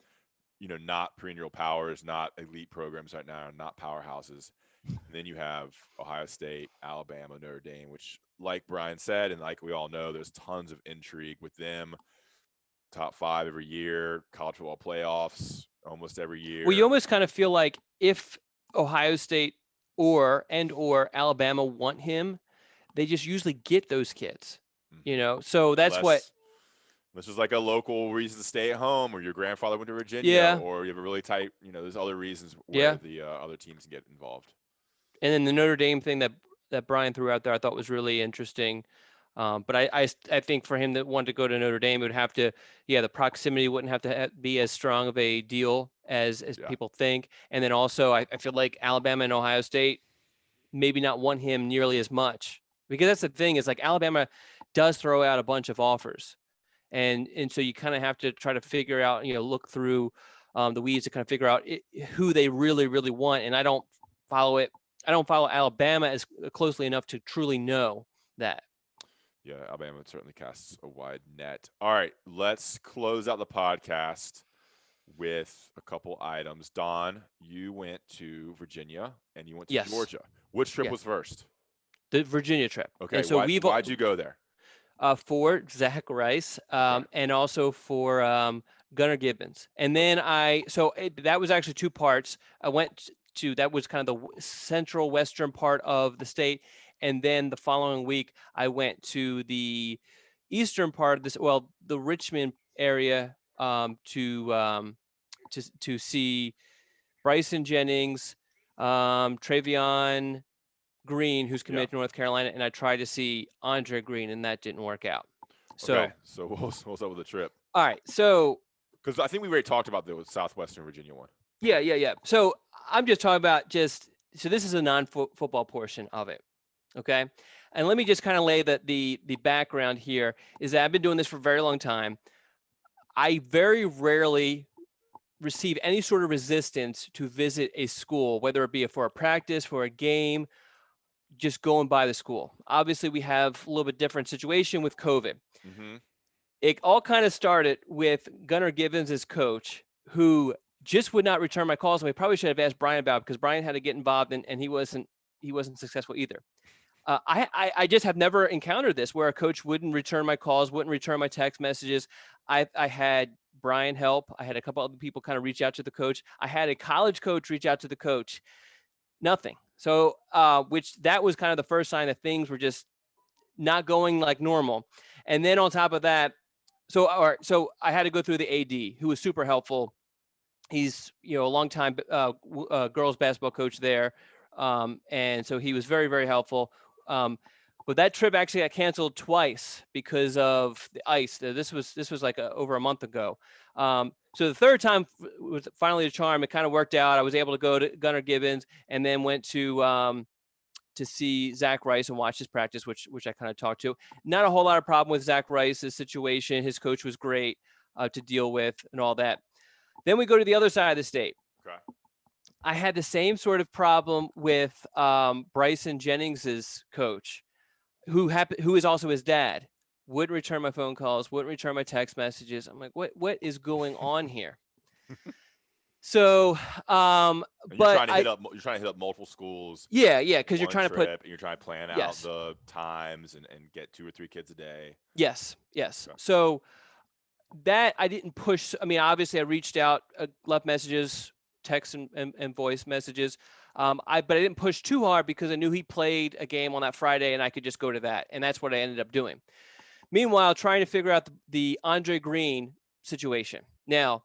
Not perennial powers, not elite programs right now, not powerhouses. And then you have Ohio State, Alabama, Notre Dame, which, like Brian said, and like we all know, there's tons of intrigue with them. Top 5 every year, college football playoffs almost every year. Well, you almost kind of feel like if Ohio State or Alabama want him, they just usually get those kids. So that's This is like a local reason to stay at home, or your grandfather went to Virginia, or you have a really tight, there's other reasons where the other teams get involved. And then the Notre Dame thing that Brian threw out there, I thought was really interesting. But I think for him that wanted to go to Notre Dame, it would have to, the proximity wouldn't have to be as strong of a deal as people think. And then also I feel like Alabama and Ohio State maybe not want him nearly as much, because that's the thing is like Alabama does throw out a bunch of offers. And so you kind of have to try to figure out, look through the weeds to kind of figure out who they really, really want. And I don't follow Alabama as closely enough to truly know that. Yeah, Alabama certainly casts a wide net. All right, let's close out the podcast with a couple items. Don, you went to Virginia and you went to Georgia. Which trip was first? The Virginia trip. Okay, so why'd you go there? For Zach Rice, and also for Gunnar Gibbons. And then that was actually 2 parts. I went to, that was kind of the central western part of the state. And then the following week, I went to the eastern part of this, the Richmond area, to see Bryson Jennings, Travion Green, who's committed to North Carolina, and I tried to see Andre Green, and that didn't work out. So what's up with the trip? All right, so because I think we already talked about the Southwestern Virginia one. Yeah. So I'm just talking about so this is a non-football portion of it, okay? And let me just kind of lay the background here is that I've been doing this for a very long time. I very rarely receive any sort of resistance to visit a school, whether it be for a practice, for a game, just going by the school. Obviously, we have a little bit different situation with COVID. Mm-hmm. It all kind of started with Gunnar Gibbons as coach, who just would not return my calls. And we probably should have asked Brian about it because Brian had to get involved and he wasn't successful either. I just have never encountered this where a coach wouldn't return my calls, wouldn't return my text messages. I had Brian help. I had a couple other people kind of reach out to the coach. I had a college coach reach out to the coach. Nothing. So, which that was kind of the first sign that things were just not going like normal. And then on top of that, so I had to go through the AD, who was super helpful. He's, a long time girls basketball coach there. And so he was very, very helpful. But that trip actually got canceled twice because of the ice. This was like over a month ago. So the third time was finally the charm. It kind of worked out. I was able to go to Gunnar Gibbons and then went to see Zach Rice and watch his practice, which I kind of talked to. Not a whole lot of problem with Zach Rice's situation. His coach was great to deal with and all that. Then we go to the other side of the state. Okay. I had the same sort of problem with Bryson Jennings's coach, who is also his dad. Wouldn't return my phone calls, wouldn't return my text messages. I'm like, what is going on here? So, you're trying to hit up multiple schools. Yeah, because you're trying to put. And you're trying to plan out the times and get 2 or 3 kids a day. Yes. Okay. So that I didn't push. I mean, obviously, I reached out, left messages, text and voice messages. But I didn't push too hard because I knew he played a game on that Friday, and I could just go to that, and that's what I ended up doing. Meanwhile, trying to figure out the Andre Green situation. Now,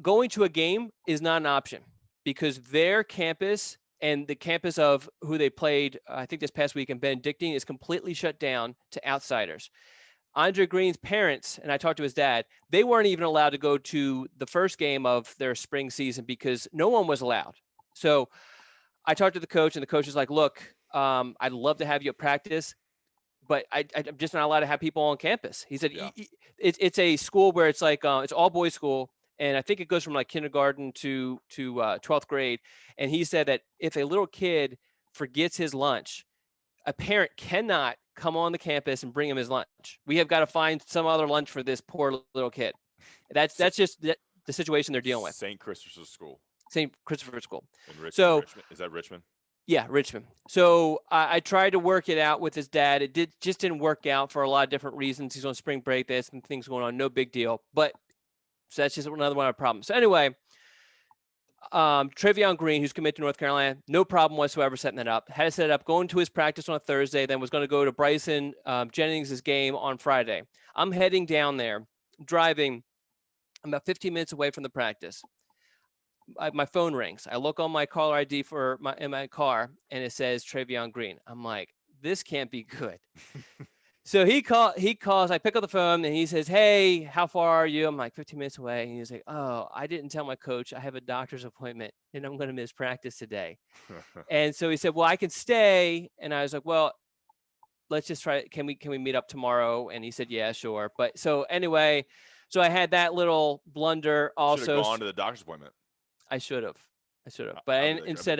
going to a game is not an option because their campus and the campus of who they played, I think this past week in Benedictine, is completely shut down to outsiders. Andre Green's parents, and I talked to his dad, they weren't even allowed to go to the first game of their spring season because no one was allowed. So I talked to the coach, and the coach is like, look, I'd love to have you at practice, but I'm just not allowed to have people on campus. He said, it's a school where it's like, it's all boys school. And I think it goes from like kindergarten to 12th grade. And he said that if a little kid forgets his lunch, a parent cannot come on the campus and bring him his lunch. We have got to find some other lunch for this poor little kid. That's just the situation they're dealing with. St. Christopher's School. St. Christopher's School. In Richmond, so Richmond. Is that Richmond? Yeah, Richmond. So I tried to work it out with his dad. It just didn't work out for a lot of different reasons. He's on spring break. There's some things going on. No big deal. So that's just another one of the problems. So anyway, Trevion Green, who's committed to North Carolina, no problem whatsoever setting that up. Had to set it up, going to his practice on a Thursday, then was going to go to Bryson Jennings' game on Friday. I'm heading down there, driving. I'm about 15 minutes away from the practice. My phone rings. I look on my caller ID in my car, and it says Trevion Green. I'm like, this can't be good. So he calls, I pick up the phone, and he says, hey, how far are you? I'm like 15 minutes away. And he's like, oh, I didn't tell my coach I have a doctor's appointment and I'm going to miss practice today. And so he said, well, I can stay. And I was like, well, let's just try it. Can we meet up tomorrow? And he said, yeah, sure. But so anyway, so I had that little blunder also. Should have gone to the doctor's appointment. I should have. But instead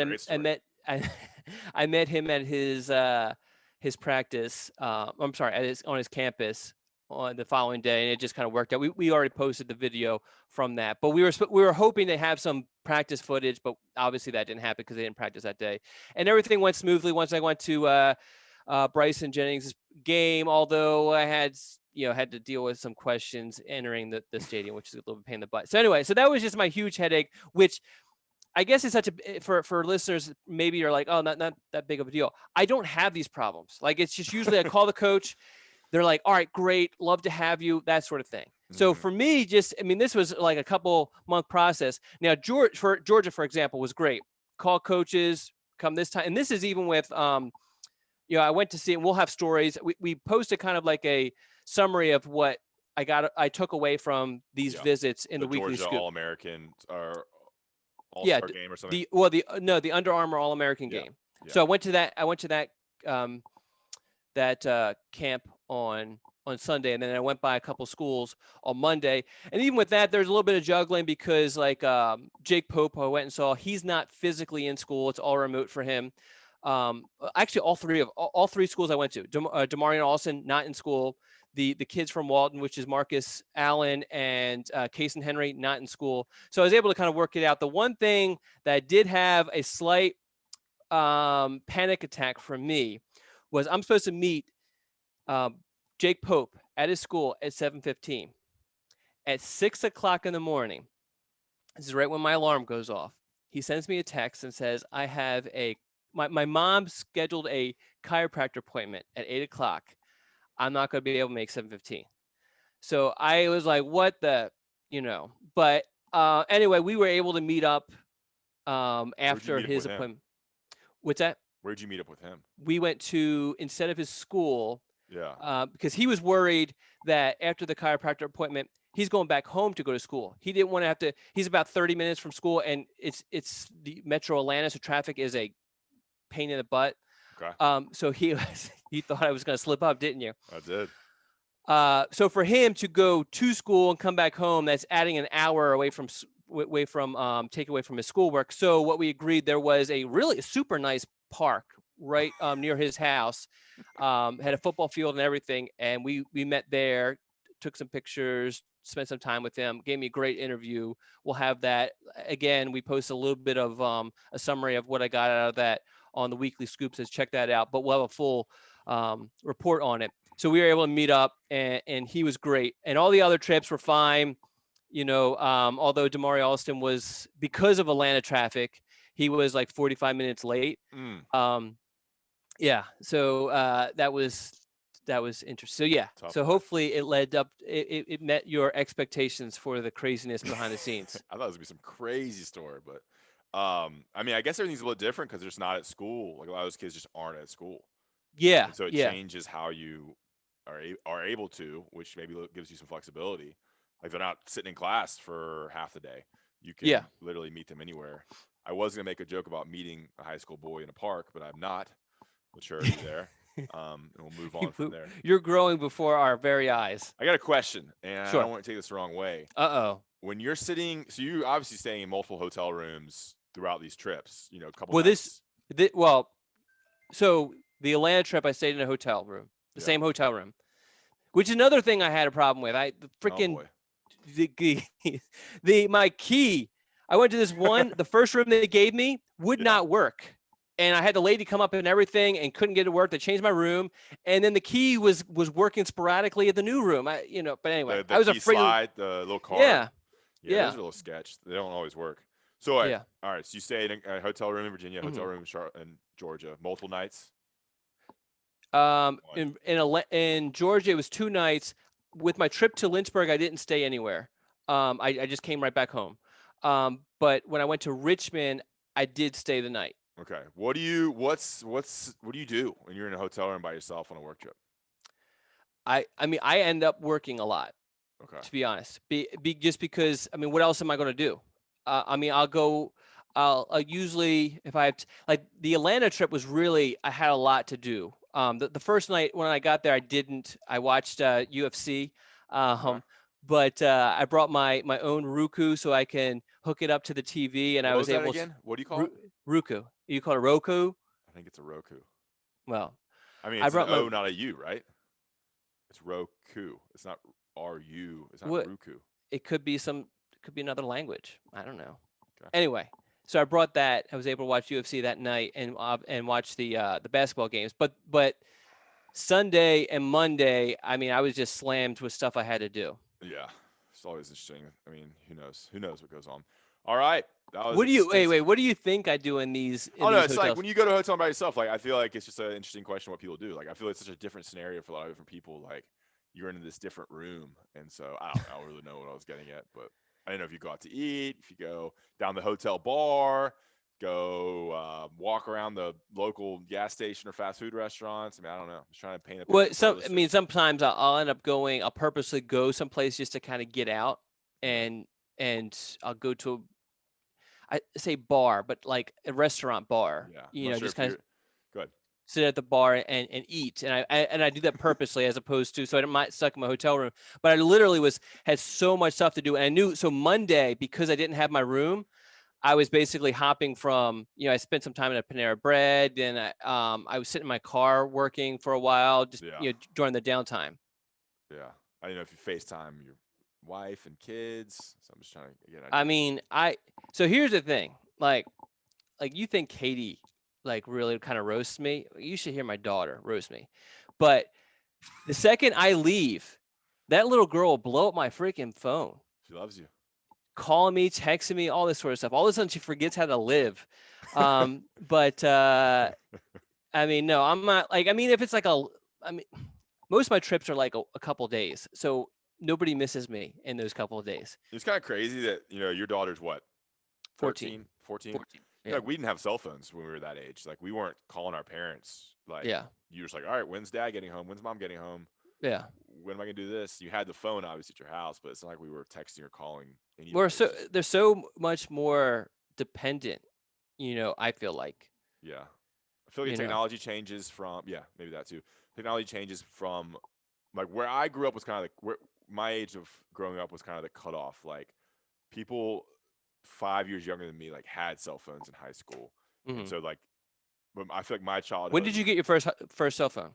I met him at his practice. I'm sorry, on his campus on the following day, and it just kind of worked out. We already posted the video from that, but we were hoping to have some practice footage, but obviously that didn't happen because they didn't practice that day. And everything went smoothly once I went to Bryson Jennings' game, although I had to deal with some questions entering the stadium, which is a little bit pain in the butt. So anyway, so that was just my huge headache, which I guess it's for listeners, maybe you're like, oh, not that big of a deal. I don't have these problems. Like, it's just usually I call the coach. They're like, all right, great. Love to have you. That sort of thing. Mm-hmm. So for me, this was like a couple month process. Now, Georgia, for example, was great. Call coaches, come this time. And this is even with, I went to see, and we'll have stories. We posted kind of like a summary of what I took away from these visits in the weekly Georgia scoop. All-American or All-Star game or something. The Under Armour All-American game. Yeah. So I went to that camp on Sunday, and then I went by a couple schools on Monday. And even with that, there's a little bit of juggling because like Jake Pope, who I went and saw, he's not physically in school. It's all remote for him. Actually, all three schools I went to, Demarion Olsen, not in school. The kids from Walton, which is Marcus Allen and Cason Henry, not in school. So I was able to kind of work it out. The one thing that I did have a slight panic attack for me was I'm supposed to meet Jake Pope at his school at 7:15. At 6 o'clock in the morning, this is right when my alarm goes off, he sends me a text and says, I have a my mom scheduled a chiropractor appointment at 8:00. I'm not going to be able to make 7:15. So I was like, what the, but anyway, we were able to meet up after meet up his with him? appointment. What's that? Where'd you meet up with him? We went to, instead of his school, Yeah. because he was worried that after the chiropractor appointment, he's going back home to go to school. He didn't want to have to, he's about 30 minutes from school, and it's the Metro Atlanta, so traffic is a pain in the butt. Okay. So he thought I was going to slip up, didn't you? I did. So for him to go to school and come back home, that's adding an hour away from take away from his schoolwork. So what we agreed, there was a really super nice park right near his house, had a football field and everything, and we met there, took some pictures, spent some time with him, gave me a great interview. We'll have that again. We post a little bit of a summary of what I got out of that on the weekly scoops. So check that out, but we'll have a full report on it. So we were able to meet up, and he was great, and all the other trips were fine. Although Damari Alston was, because of Atlanta traffic, he was like 45 minutes late. Yeah. So that was interesting. So yeah. Tough so life. hopefully it led up, it met your expectations for the craziness behind the scenes. I thought it was gonna be some crazy story, but I mean, I guess everything's a little different because they're just not at school. Like a lot of those kids just aren't at school. Yeah. And so it yeah. changes how you are able to, which maybe gives you some flexibility. Like they're not sitting in class for half the day. You can literally meet them anywhere. I was gonna make a joke about meeting a high school boy in a park, but I'm not. Maturity there. And we'll move on from there. You're growing before our very eyes. I got a question, and Sure. I don't want to take this the wrong way. When you're sitting, so you're obviously staying in multiple hotel rooms throughout these trips. A couple. Well, so the Atlanta trip, I stayed in a hotel room, the same hotel room, which is another thing I had a problem with. My key. I went to this one, the first room they gave me would not work. And I had the lady come up and everything and couldn't get it to work. They changed my room. And then the key was working sporadically at the new room. But anyway, the I was key afraid. Slide, the little card. Yeah. Those are a little sketch. They don't always work. So, all right. So you stayed in a hotel room in Virginia, hotel room in Georgia, multiple nights? In Georgia, it was 2 nights. With my trip to Lynchburg, I didn't stay anywhere. I just came right back home. But when I went to Richmond, I did stay the night. Okay. What do you do when you're in a hotel room by yourself on a work trip? I mean, I end up working a lot. Okay. To be honest, just because, I mean, what else am I going to do? I mean, I'll usually, if I have like the Atlanta trip was really, I had a lot to do. The first night when I got there, I watched UFC. But I brought my own Roku so I can hook it up to the TV, and I was able again? What do you call it? Roku. You call it Roku? I think it's a Roku. Well, I mean, it's an O, not a U, right? It's Roku. It's not R-U. It's not Roku. It could be another language. I don't know. Okay. Anyway, so I brought that. I was able to watch UFC that night and watch the basketball games. But Sunday and Monday, I mean, I was just slammed with stuff I had to do. Yeah, it's always interesting. I mean, who knows? Who knows what goes on? All right. What do you think I do in these? It's hotels? Like when you go to a hotel by yourself. Like I feel like it's just an interesting question what people do. Like I feel it's such a different scenario for a lot of different people. Like you're in this different room, and so I don't really know what I was getting at, but I didn't know if you go out to eat, if you go down the hotel bar, go walk around the local gas station or fast food restaurants. I mean, I don't know. I'm just trying to paint a picture. Sometimes I'll end up going. I'll purposely go someplace just to kind of get out, and I'll go to I say bar, but like a restaurant bar. Yeah. Just kind of good. Sit at the bar and eat, and I do that purposely as opposed to so I don't mind stuck in my hotel room. But I literally had so much stuff to do, and I knew so Monday because I didn't have my room. I was basically hopping from, I spent some time at a Panera Bread, and I was sitting in my car working for a while, just during the downtime. Yeah, I didn't know if you FaceTime your wife and kids, so I'm just trying to get. I mean, so here's the thing, like you think Katie like really kind of roasts me? You should hear my daughter roast me, but the second I leave, that little girl will blow up my freaking phone. She loves you. calling me, texting me, all this sort of stuff. All of a sudden she forgets how to live. But I mean, no, I'm not like, I mean, if it's like I mean, most of my trips are like a couple days. So nobody misses me in those couple of days. It's kind of crazy that, your daughter's what? 14. 14? 14. Yeah. Like we didn't have cell phones when we were that age. Like we weren't calling our parents. Like Yeah. you were just like, all right, when's dad getting home? When's mom getting home? Yeah. When am I gonna do this? You had the phone obviously at your house, but it's not like we were texting or calling anybody. They're so much more dependent, I feel like. Yeah. I feel like technology changes from, maybe that too. Technology changes from like where I grew up was kind of like where my age of growing up was kind of the cutoff. Like people 5 years younger than me like had cell phones in high school. And so like I feel like my childhood. When did you get your first cell phone?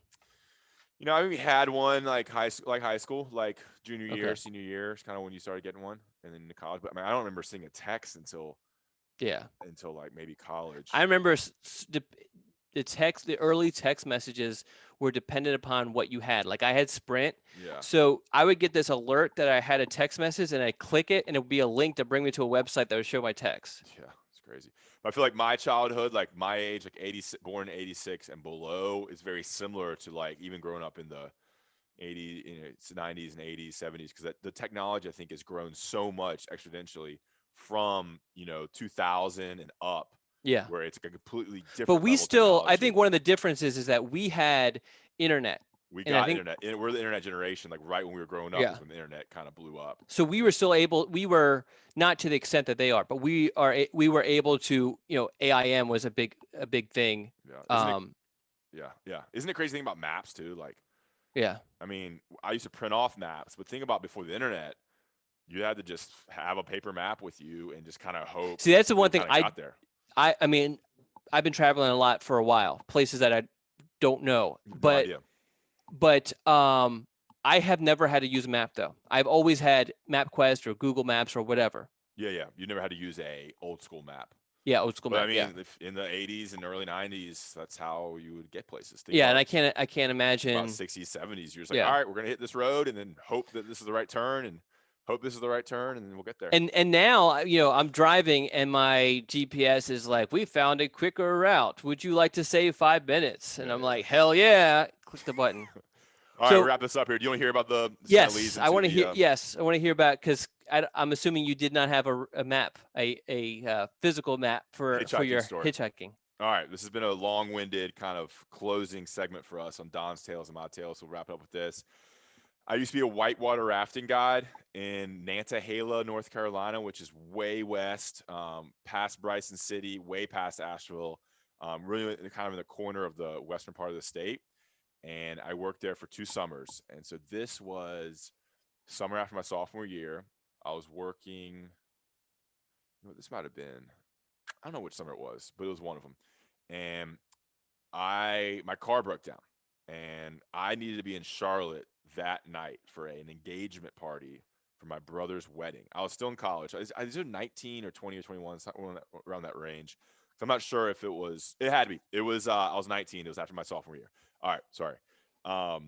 I maybe had one like high school, like junior year, senior year, is kind of when you started getting one, and then into college. But I mean, I don't remember seeing a text until like maybe college. I remember the early text messages were dependent upon what you had. Like I had Sprint, so I would get this alert that I had a text message, and I click it, and it would be a link to bring me to a website that would show my text. Yeah, it's crazy. But I feel like my childhood, like my age, like born in '86 and below, is very similar to like even growing up in the '80s, 90s, and '80s, '70s, because the technology I think has grown so much exponentially from 2000 and up. Yeah, where it's like a completely different. But we still, I think one of the differences is that we had internet. We got internet. We're the internet generation. Like right when we were growing up, is when the internet kind of blew up. So we were still able. We were not to the extent that they are, but we were able to. AIM was a big thing. Yeah. Isn't it crazy thing about maps too? Like, I mean, I used to print off maps, but think about before the internet, you had to just have a paper map with you and just kind of hope. See, that's the one thing I got there. I mean, I've been traveling a lot for a while, places that I don't know, but I have never had to use a map though. I've always had MapQuest or Google Maps or whatever. Yeah. You never had to use a old school map. Yeah, old school map. I mean, in the '80s and early '90s, that's how you would get places. And I can't imagine. About '60s, '70s, you're just like, all right, we're gonna hit this road and then hope that this is the right turn and hope this is the right turn, and then we'll get there. And now, I'm driving, and my GPS is like, we found a quicker route. Would you like to save 5 minutes? And I'm like, hell yeah! Click the button. All right, we'll wrap this up here. Do you want to hear about the? Yes, I want to hear. Yes, I want to hear about, because I'm assuming you did not have a map, a physical map for your hitchhiking. All right, this has been a long-winded kind of closing segment for us on Don's Tales and My Tales. So we'll wrap it up with this. I used to be a whitewater rafting guide in Nantahala, North Carolina, which is way west, past Bryson City, way past Asheville, really kind of in the corner of the western part of the state. And I worked there for 2 summers. And so this was summer after my sophomore year. I was working, this might have been, I don't know which summer it was, but it was one of them. And my car broke down, and I needed to be in Charlotte that night for an engagement party for my brother's wedding. I was still in college. I was 19 or 20 or 21, around that range. So I'm not sure if it had to be. It was, I was 19. It was after my sophomore year. All right. Sorry. So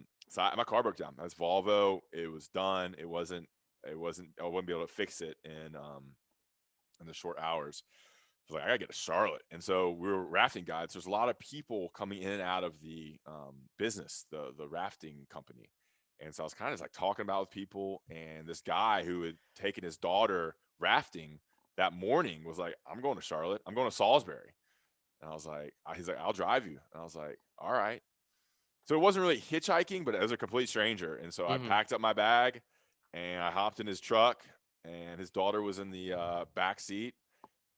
my car broke down. That's Volvo. It was done. I wouldn't be able to fix it in the short hours. I was like, I gotta get to Charlotte. And so we were rafting guides. There's a lot of people coming in and out of the business, the rafting company. And so I was kind of just like talking about with people, and this guy who had taken his daughter rafting that morning was like, I'm going to Charlotte. I'm going to Salisbury. And I was like, he's like, I'll drive you. And I was like, all right. So it wasn't really hitchhiking, but it was a complete stranger. And so I packed up my bag and I hopped in his truck, and his daughter was in the back seat,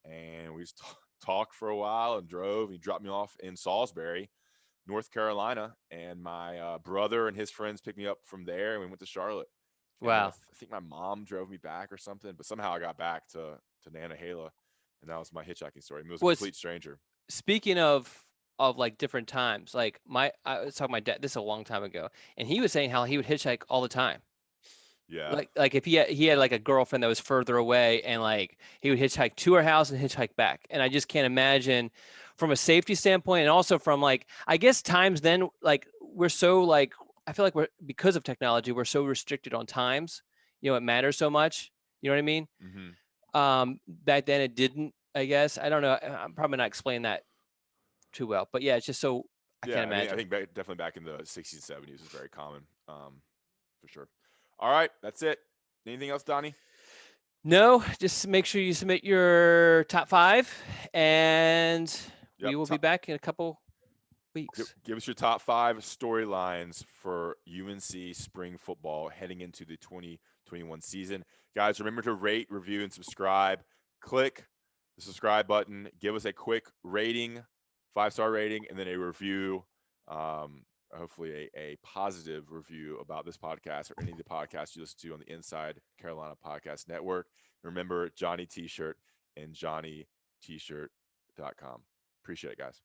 and we just talked for a while and drove. He dropped me off in Salisbury, North Carolina, and my brother and his friends picked me up from there, and we went to Charlotte. Wow. I think my mom drove me back or something, but somehow I got back to Nantahala, and that was my hitchhiking story. I mean, it was a complete stranger. Speaking of like different times, like I was talking to my dad, this is a long time ago, and he was saying how he would hitchhike all the time. Yeah. Like if he had like a girlfriend that was further away, and like he would hitchhike to her house and hitchhike back. And I just can't imagine from a safety standpoint, and also from like, I guess times then, like we're so like, I feel like because of technology, we're so restricted on times, it matters so much. You know what I mean? Back then it didn't, I guess. I don't know. I'm probably not explaining that too well, but yeah, it's just so I Yeah, can't I mean, imagine. I think definitely back in the 60s, 70s was very common, for sure. All right, that's it. Anything else, Donnie? No, just make sure you submit your top 5, and we Yep. will be back in a couple weeks. Give us your top 5 storylines for UNC spring football heading into the 2021 season. Guys, remember to rate, review, and subscribe. Click the subscribe button. Give us a quick rating, 5-star rating, and then a review. Hopefully a positive review about this podcast or any of the podcasts you listen to on the Inside Carolina Podcast Network. Remember, Johnny T-shirt and JohnnyT-shirt.com. Appreciate it, guys.